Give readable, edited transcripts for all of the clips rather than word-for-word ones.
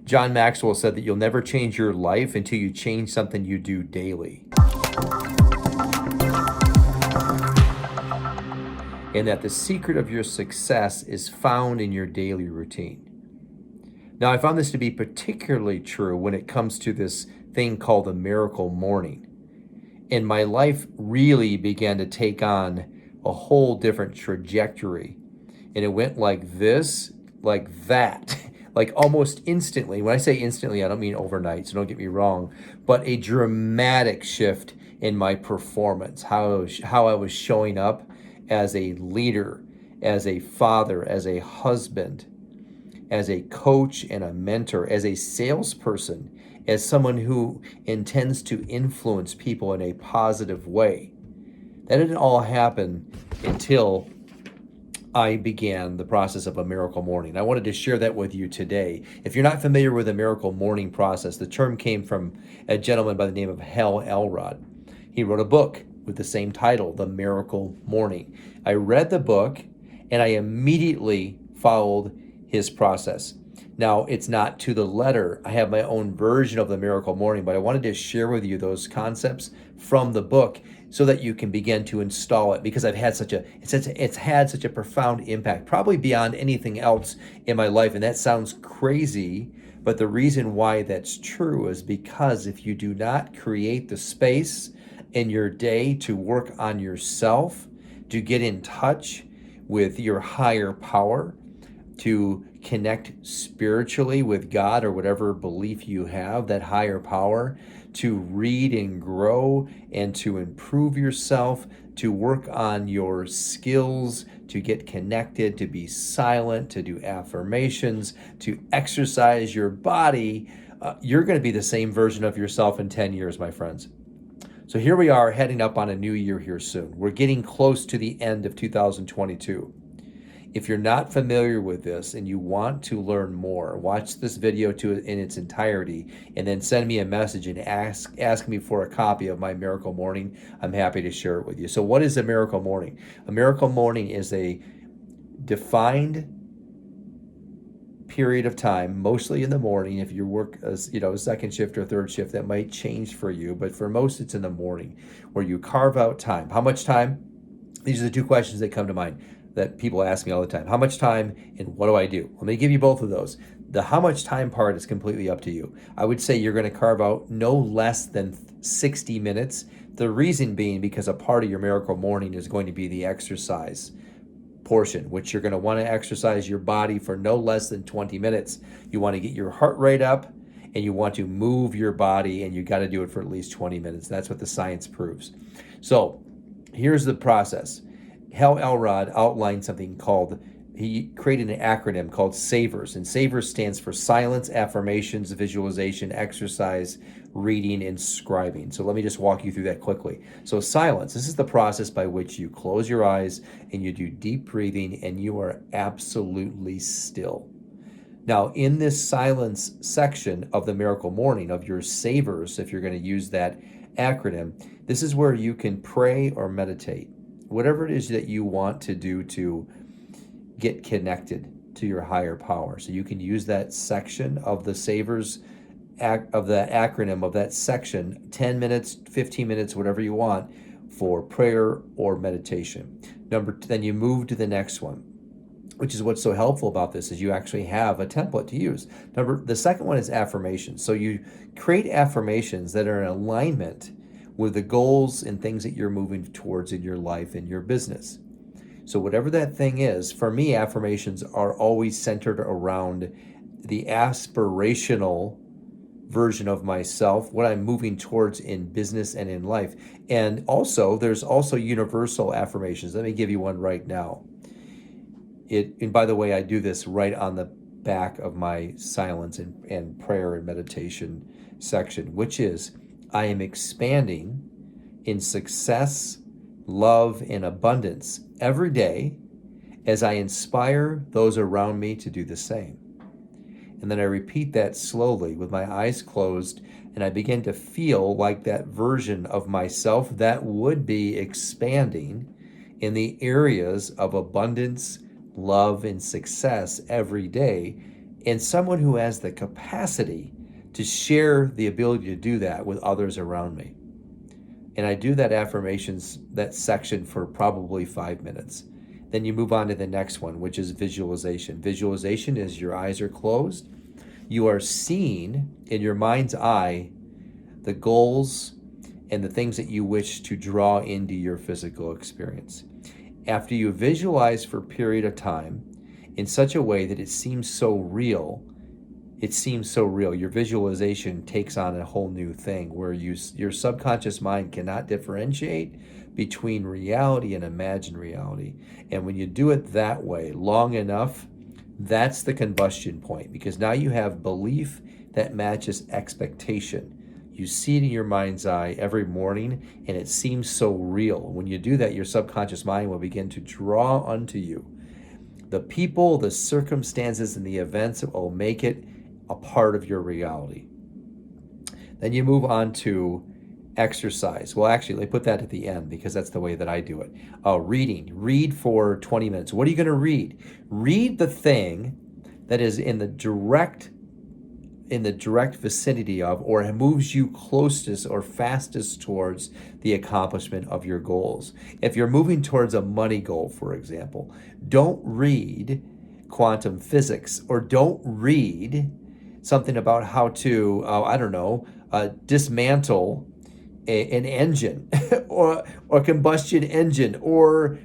John Maxwell said that you'll never change your life until you change something you do daily. And that the secret of your success is found in your daily routine. Now, I found this to be particularly true when it comes to this thing called the miracle morning. And my life really began to take on a whole different trajectory. And it went like this, like that, like almost instantly. When I say instantly, I don't mean overnight, so don't get me wrong, but a dramatic shift in my performance, how I was showing up as a leader, as a father, as a husband, as a coach and a mentor, as a salesperson, as someone who intends to influence people in a positive way. That didn't all happen until I began the process of a miracle morning. I wanted to share that with you today. If you're not familiar with the miracle morning process, the term came from a gentleman by the name of Hal Elrod. He wrote a book with the same title, The Miracle Morning. I read the book and I immediately followed his process. Now, it's not to the letter. I have my own version of the miracle morning, but I wanted to share with you those concepts from the book so that you can begin to install it, because it's had such a profound impact, probably beyond anything else in my life. And that sounds crazy, but the reason why that's true is because if you do not create the space in your day to work on yourself, to get in touch with your higher power, to connect spiritually with God or whatever belief you have, that higher power, to read and grow and to improve yourself, to work on your skills, to get connected, to be silent, to do affirmations, to exercise your body, you're going to be the same version of yourself in 10 years, my friends. So here we are heading up on a new year here soon. We're getting close to the end of 2022. If you're not familiar with this and you want to learn more, watch this video in its entirety and then send me a message and ask me for a copy of my Miracle Morning. I'm happy to share it with you. So what is a Miracle Morning? A Miracle Morning is a defined period of time, mostly in the morning. If you work as a second shift or third shift, that might change for you, but for most it's in the morning, where you carve out time. How much time? These are the two questions that come to mind that people ask me all the time. How much time and what do I do? Let me give you both of those. The how much time part is completely up to you. I would say you're going to carve out no less than 60 minutes. The reason being because a part of your miracle morning is going to be the exercise portion, which you're going to want to exercise your body for no less than 20 minutes. You want to get your heart rate up and you want to move your body, and you got to do it for at least 20 minutes. That's what the science proves. So here's the process. Hal Elrod outlined something he created an acronym called SAVERS, and SAVERS stands for silence, affirmations, visualization, exercise, reading, and scribing. So let me just walk you through that quickly. So silence, this is the process by which you close your eyes and you do deep breathing and you are absolutely still. Now, in this silence section of the Miracle Morning, of your SAVERS, if you're going to use that acronym, this is where you can pray or meditate. Whatever it is that you want to do to get connected to your higher power. So you can use that section of the SAVERS, of the acronym of that section, 10 minutes, 15 minutes, whatever you want, for prayer or meditation. Then you move to the next one, which is what's so helpful about this, is you actually have a template to use. The second one is affirmations. So you create affirmations that are in alignment with the goals and things that you're moving towards in your life and your business. So whatever that thing is, for me, affirmations are always centered around the aspirational version of myself, what I'm moving towards in business and in life. And also, there's also universal affirmations. Let me give you one right now. And by the way, I do this right on the back of my silence and prayer and meditation section, which is, I am expanding in success, love, and abundance every day as I inspire those around me to do the same. And then I repeat that slowly with my eyes closed, and I begin to feel like that version of myself that would be expanding in the areas of abundance, love, and success every day. and someone who has the capacity to share the ability to do that with others around me. And I do that affirmations, that section, for probably 5 minutes. Then you move on to the next one, which is visualization. Visualization is your eyes are closed. You are seeing in your mind's eye the goals and the things that you wish to draw into your physical experience. After you visualize for a period of time in such a way that it seems so real, your visualization takes on a whole new thing where your subconscious mind cannot differentiate between reality and imagined reality. And when you do it that way long enough, that's the combustion point, because now you have belief that matches expectation. You see it in your mind's eye every morning, and it seems so real. When you do that, your subconscious mind will begin to draw unto you the people, the circumstances, and the events that will make it a part of your reality. Then you move on to exercise. Well, actually, they put that at the end because that's the way that I do it. Reading. Read for 20 minutes. What are you going to read? Read the thing that is in the direct vicinity of, or moves you closest or fastest towards the accomplishment of your goals. If you're moving towards a money goal, for example, don't read quantum physics, or don't read something about how to, dismantle an engine or combustion engine, or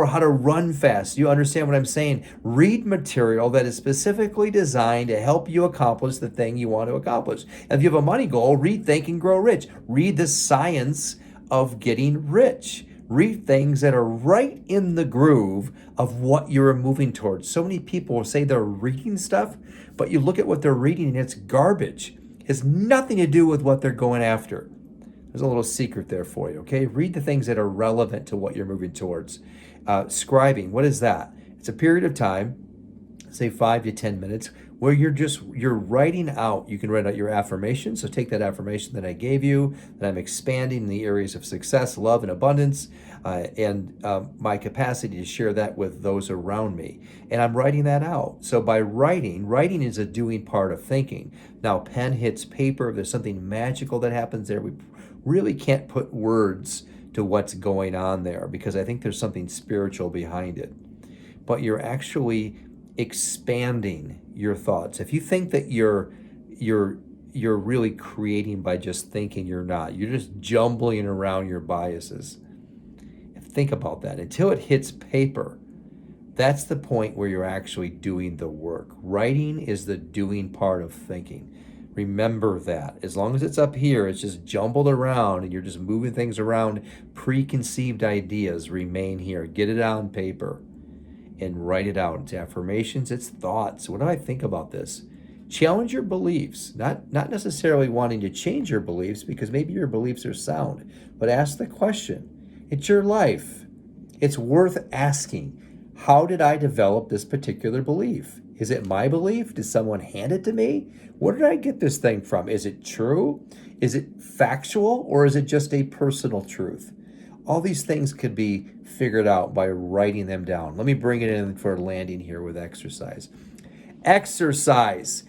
how to run fast. You understand what I'm saying? Read material that is specifically designed to help you accomplish the thing you want to accomplish. If you have a money goal, read Think and Grow Rich. Read the science of getting rich. Read things that are right in the groove of what you're moving towards. So many people say they're reading stuff, but you look at what they're reading and it's garbage. It has nothing to do with what they're going after. There's a little secret there for you, okay? Read the things that are relevant to what you're moving towards. Scribing, what is that? It's a period of time, say 5 to 10 minutes, where you're writing out. You can write out your affirmations. So take that affirmation that I gave you, that I'm expanding in the areas of success, love, and abundance, and my capacity to share that with those around me. And I'm writing that out. So by writing is a doing part of thinking. Now, pen hits paper. There's something magical that happens there. We really can't put words to what's going on there, because I think there's something spiritual behind it. But you're actually expanding your thoughts. If you think that you're really creating by just thinking, you're not. You're just jumbling around your biases. Think about that. Until it hits paper, that's the point where you're actually doing the work. Writing is the doing part of thinking. Remember that. As long as it's up here, it's just jumbled around and you're just moving things around. Preconceived ideas remain here. Get it on paper and write it out. It's affirmations, it's thoughts. What do I think about this? Challenge your beliefs. Not necessarily wanting to change your beliefs, because maybe your beliefs are sound, but ask the question. It's your life. It's worth asking. How did I develop this particular belief? Is it my belief? Did someone hand it to me? Where did I get this thing from? Is it true? Is it factual? Or is it just a personal truth? All these things could be figured out by writing them down. Let me bring it in for a landing here with exercise. Exercise.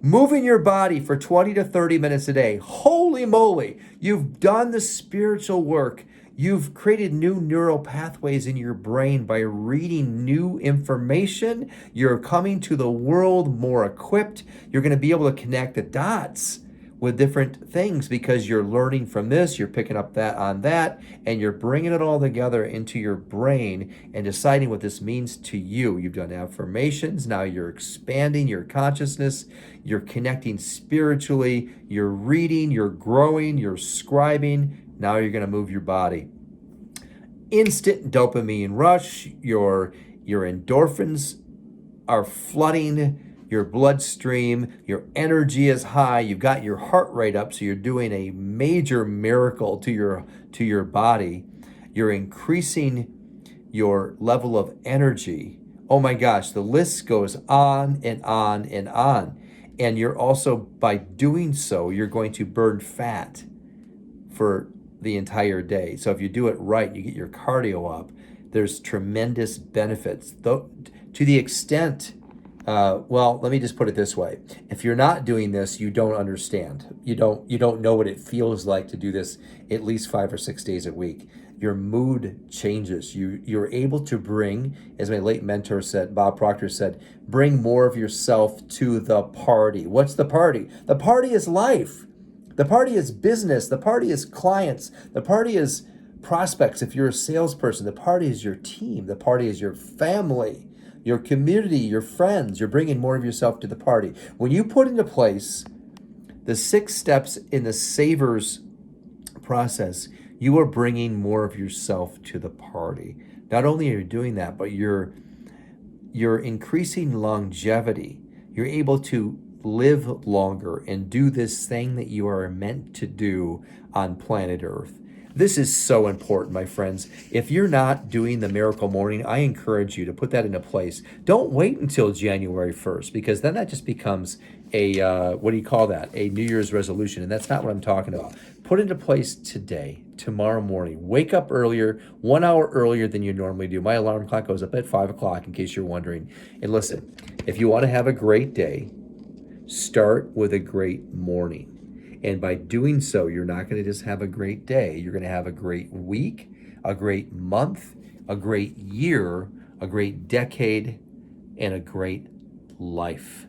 Moving your body for 20 to 30 minutes a day. Holy moly, you've done the spiritual work. You've created new neural pathways in your brain by reading new information. You're coming to the world more equipped. You're going to be able to connect the dots with different things because you're learning from this, you're picking up that on that, and you're bringing it all together into your brain and deciding what this means to you. You've done affirmations. Now you're expanding your consciousness. You're connecting spiritually. You're reading. You're growing. You're scribing. Now you're going to move your body. Instant dopamine rush. Your endorphins are flooding your bloodstream. Your energy is high. You've got your heart rate up, so you're doing a major miracle to your body. You're increasing your level of energy. Oh my gosh, the list goes on and on and on. And you're also, by doing so, you're going to burn fat for the entire day. So if you do it right, you get your cardio up, there's tremendous benefits. Though, to the extent Well, let me just put it this way. If you're not doing this, you don't understand. You don't know what it feels like to do this at least 5 or 6 days a week. Your mood changes. You're able to bring, as my late mentor said, Bob Proctor said, bring more of yourself to the party. What's the party? The party is life. The party is business. The party is clients. The party is prospects. If you're a salesperson, the party is your team. The party is your family, your community, your friends. You're bringing more of yourself to the party. When you put into place the 6 steps in the Savers process, you are bringing more of yourself to the party. Not only are you doing that, but you're increasing longevity. You're able to live longer and do this thing that you are meant to do on planet Earth. This is so important, my friends. If you're not doing the miracle morning, I encourage you to put that into place. Don't wait until January 1st, because then that just becomes a, what do you call that? A New Year's resolution. And that's not what I'm talking about. Put it into place today, tomorrow morning. Wake up earlier, 1 hour earlier than you normally do. My alarm clock goes up at 5 o'clock, in case you're wondering. And listen, if you want to have a great day, start with a great morning. And by doing so, you're not going to just have a great day. You're going to have a great week, a great month, a great year, a great decade, and a great life.